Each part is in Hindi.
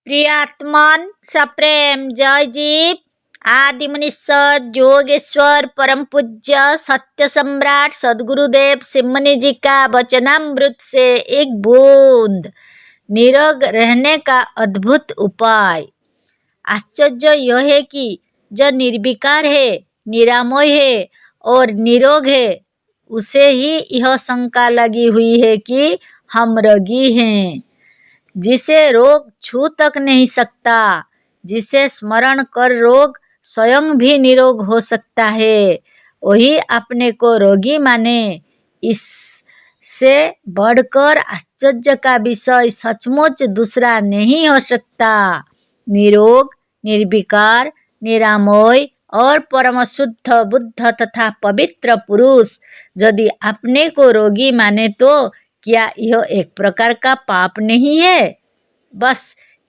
प्रियात्मन सप्रेम जय जीव आदि मनीश्वर योगेश्वर परम पूज्य सत्य सम्राट सदगुरुदेव सिमनी जी का वचनामृत से एक बूंद निरोग रहने का अद्भुत उपाय। आश्चर्य यह है कि जो निर्विकार है, निरामय है और निरोग है, उसे ही यह शंका लगी हुई है कि हम रोगी हैं। जिसे रोग छू तक नहीं सकता, जिसे स्मरण कर रोग स्वयं भी निरोग हो सकता है, वही अपने को रोगी माने। इससे बढ़कर आश्चर्य का विषय सचमुच दूसरा नहीं हो सकता। निरोग, निर्विकार, निरामय और परम शुद्ध बुद्ध तथा पवित्र पुरुष यदि अपने को रोगी माने तो क्या यह एक प्रकार का पाप नहीं है? बस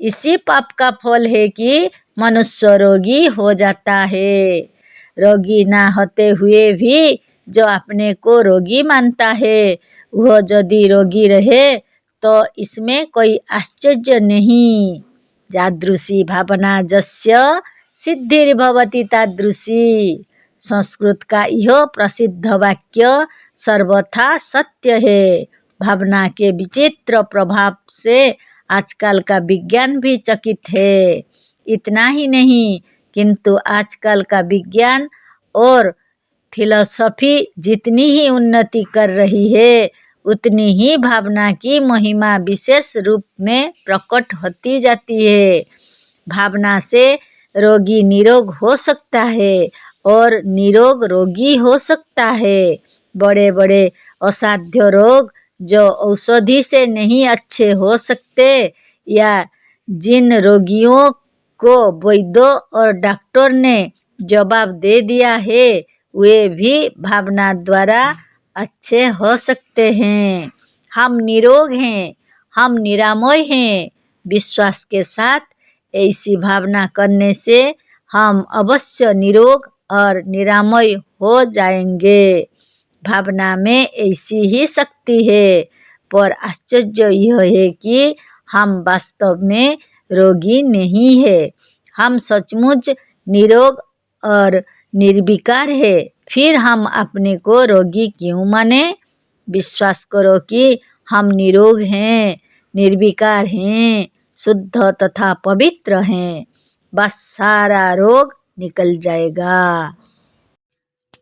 इसी पाप का फल है कि मनुष्य रोगी हो जाता है। रोगी ना होते हुए भी जो अपने को रोगी मानता है, वह यदि रोगी रहे तो इसमें कोई आश्चर्य नहीं। यादृशी भावना जस्य सिद्धिर्भवति तादृशी। संस्कृत का यह प्रसिद्ध वाक्य सर्वथा सत्य है। भावना के विचित्र प्रभाव से आजकल का विज्ञान भी चकित है। इतना ही नहीं, किंतु आजकल का विज्ञान और फिलॉसफी जितनी ही उन्नति कर रही है, उतनी ही भावना की महिमा विशेष रूप में प्रकट होती जाती है। भावना से रोगी निरोग हो सकता है और निरोग रोगी हो सकता है। बड़े बड़े असाध्य रोग जो औषधि से नहीं अच्छे हो सकते, या जिन रोगियों को वैद्यों और डॉक्टर ने जवाब दे दिया है, वे भी भावना द्वारा अच्छे हो सकते हैं। हम निरोग हैं, हम निरामय हैं। विश्वास के साथ ऐसी भावना करने से हम अवश्य निरोग और निरामय हो जाएंगे। भावना में ऐसी ही शक्ति है, पर आश्चर्य यह है कि हम वास्तव में रोगी नहीं है। हम सचमुच निरोग और निर्विकार है। फिर हम अपने को रोगी क्यों माने? विश्वास करो कि हम निरोग हैं, निर्विकार हैं, शुद्ध तथा पवित्र हैं। बस सारा रोग निकल जाएगा।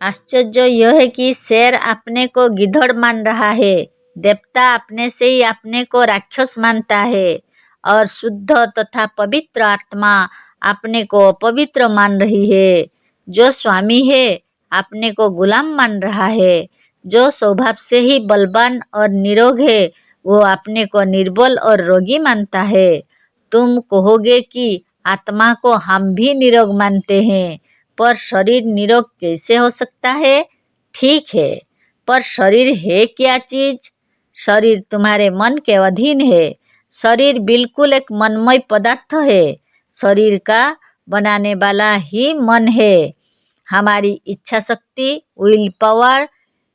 आश्चर्य यह है कि शेर अपने को गिद्धड़ मान रहा है, देवता अपने से ही अपने को राक्षस मानता है, और शुद्ध तथा पवित्र आत्मा अपने को अपवित्र मान रही है। जो स्वामी है अपने को गुलाम मान रहा है। जो स्वभाव से ही बलवान और निरोग है, वो अपने को निर्बल और रोगी मानता है। तुम कहोगे कि आत्मा को हम भी निरोग मानते हैं, पर शरीर निरोग कैसे हो सकता है? ठीक है, पर शरीर है क्या चीज? शरीर तुम्हारे मन के अधीन है। शरीर बिल्कुल एक मनमय पदार्थ है। शरीर का बनाने वाला ही मन है। हमारी इच्छा शक्ति, विल पावर,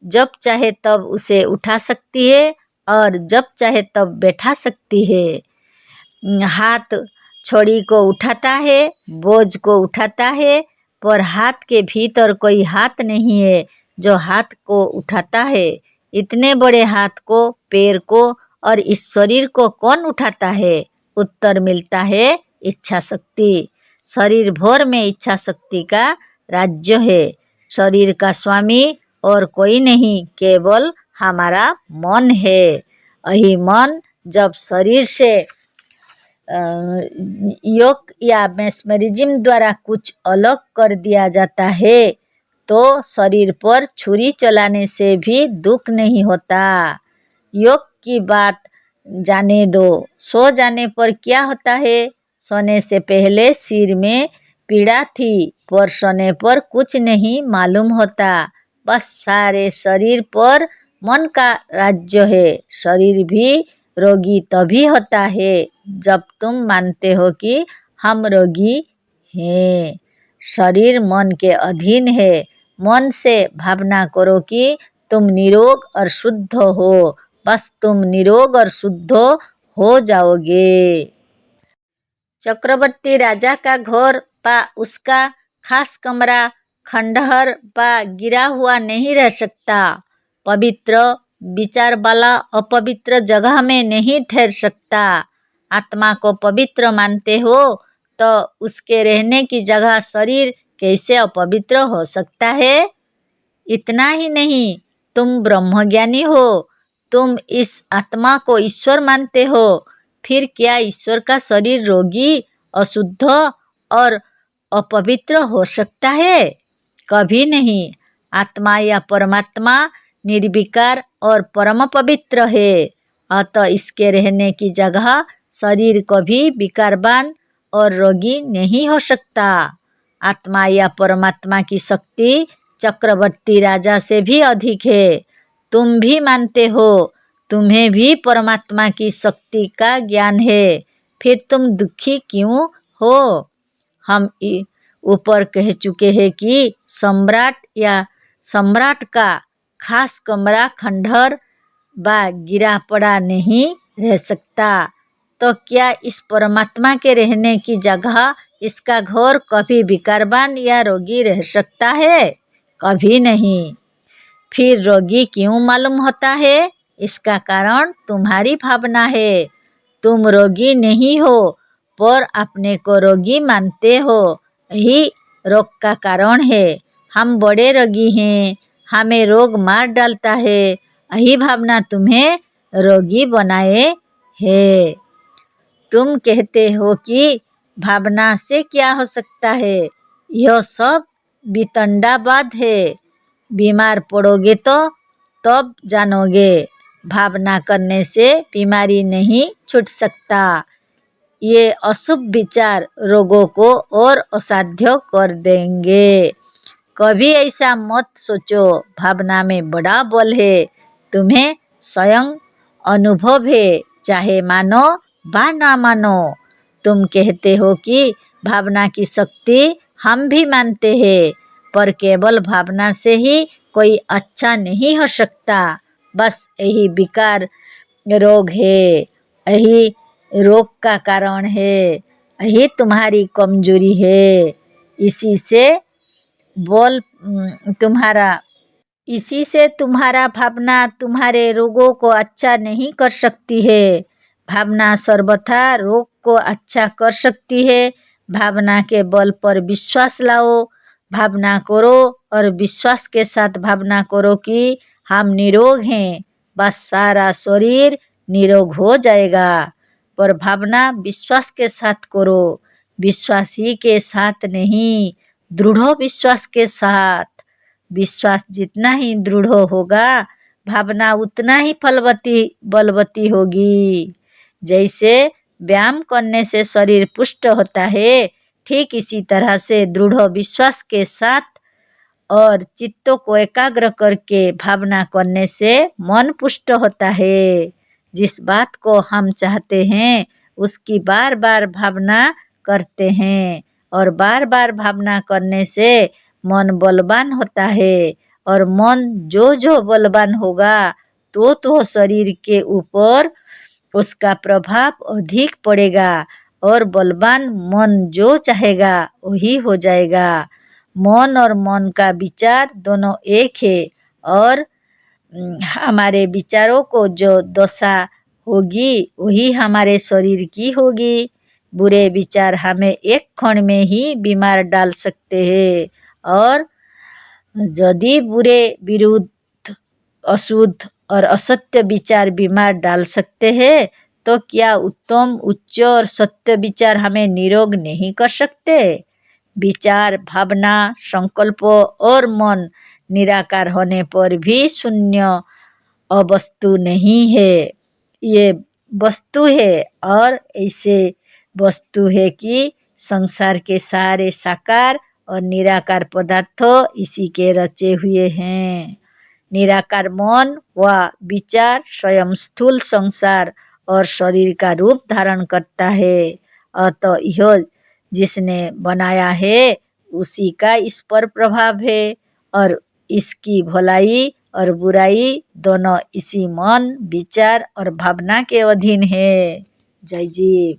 जब चाहे तब उसे उठा सकती है और जब चाहे तब बैठा सकती है। हाथ छड़ी को उठाता है, बोझ को उठाता है, पर हाथ के भीतर कोई हाथ नहीं है जो हाथ को उठाता है। इतने बड़े हाथ को, पैर को और इस शरीर को कौन उठाता है? उत्तर मिलता है इच्छा शक्ति। शरीर भर में इच्छा शक्ति का राज्य है। शरीर का स्वामी और कोई नहीं, केवल हमारा मन है। यही मन जब शरीर से योग या मेस्मरिज्म द्वारा कुछ अलग कर दिया जाता है, तो शरीर पर छुरी चलाने से भी दुख नहीं होता। योग की बात जाने दो। सो जाने पर क्या होता है? सोने से पहले सिर में पीड़ा थी, पर सोने पर कुछ नहीं मालूम होता। बस सारे शरीर पर मन का राज्य है। शरीर भी रोगी तभी होता है जब तुम मानते हो कि हम रोगी हैं। शरीर मन के अधीन है। मन से भावना करो कि तुम निरोग और शुद्ध हो। बस तुम निरोग और शुद्ध हो जाओगे। चक्रवर्ती राजा का घर व उसका खास कमरा खंडहर व गिरा हुआ नहीं रह सकता। पवित्र विचार वाला अपवित्र जगह में नहीं ठहर सकता। आत्मा को पवित्र मानते हो तो उसके रहने की जगह शरीर कैसे अपवित्र हो सकता है। इतना ही नहीं, तुम ब्रह्मज्ञानी हो, तुम इस आत्मा को ईश्वर मानते हो, फिर क्या ईश्वर का शरीर रोगी, अशुद्ध और अपवित्र हो सकता है? कभी नहीं। आत्मा या परमात्मा निर्विकार और परम पवित्र है, अतः इसके रहने की जगह शरीर कभी विकारवान और रोगी नहीं हो सकता। आत्मा या परमात्मा की शक्ति चक्रवर्ती राजा से भी अधिक है। तुम भी मानते हो, तुम्हें भी परमात्मा की शक्ति का ज्ञान है, फिर तुम दुखी क्यों हो? हम ऊपर कह चुके हैं कि सम्राट का खास कमरा खंडहर व गिरा पड़ा नहीं रह सकता, तो क्या इस परमात्मा के रहने की जगह इसका घर कभी विकारवान या रोगी रह सकता है? कभी नहीं। फिर रोगी क्यों मालूम होता है? इसका कारण तुम्हारी भावना है। तुम रोगी नहीं हो, पर अपने को रोगी मानते हो, यही रोग का कारण है। हम बड़े रोगी हैं, हमें रोग मार डालता है, यही भावना तुम्हें रोगी बनाए है। तुम कहते हो कि भावना से क्या हो सकता है, यह सब वितंडावाद है। बीमार पड़ोगे तो तब जानोगे, भावना करने से बीमारी नहीं छूट सकता। ये अशुभ विचार रोगों को और असाध्य कर देंगे। कभी ऐसा मत सोचो, भावना में बड़ा बल है, तुम्हें स्वयं अनुभव है, चाहे मानो व ना मानो। तुम कहते हो कि भावना की शक्ति हम भी मानते हैं, पर केवल भावना से ही कोई अच्छा नहीं हो सकता। बस यही विकार रोग है, यही रोग का कारण है, यही तुम्हारी कमजोरी है। इसी से तुम्हारा भावना तुम्हारे रोगों को अच्छा नहीं कर सकती है। भावना सर्वथा रोग को अच्छा कर सकती है। भावना के बल पर विश्वास लाओ, भावना करो और विश्वास के साथ भावना करो कि हम निरोग हैं, बस सारा शरीर निरोग हो जाएगा। पर भावना विश्वास के साथ करो, विश्वास ही के साथ नहीं, दृढ़ विश्वास के साथ। विश्वास जितना ही दृढ़ होगा, भावना उतना ही बलवती होगी। जैसे व्यायाम करने से शरीर पुष्ट होता है, ठीक इसी तरह से दृढ़ विश्वास के साथ और चित्तों को एकाग्र करके भावना करने से मन पुष्ट होता है। जिस बात को हम चाहते हैं उसकी बार बार भावना करते हैं, और बार बार भावना करने से मन बलवान होता है, और मन जो जो बलवान होगा तो शरीर के ऊपर उसका प्रभाव अधिक पड़ेगा, और बलवान मन जो चाहेगा वही हो जाएगा। मन और मन का विचार दोनों एक है, और हमारे विचारों को जो दशा होगी वही हमारे शरीर की होगी। बुरे विचार हमें एक क्षण में ही बीमार डाल सकते हैं, और यदि बुरे विरुद्ध अशुद्ध और असत्य विचार बीमार डाल सकते हैं, तो क्या उत्तम उच्च और सत्य विचार हमें निरोग नहीं कर सकते? विचार, भावना, संकल्प और मन निराकार होने पर भी शून्य अवस्तु नहीं है, ये वस्तु है। और ऐसे वस्तु है कि संसार के सारे साकार और निराकार पदार्थ इसी के रचे हुए हैं। निराकार मन व विचार स्वयं स्थूल संसार और शरीर का रूप धारण करता है, अतः यह जिसने बनाया है उसी का इस पर प्रभाव है, और इसकी भलाई और बुराई दोनों इसी मन, विचार और भावना के अधीन है। जय जी।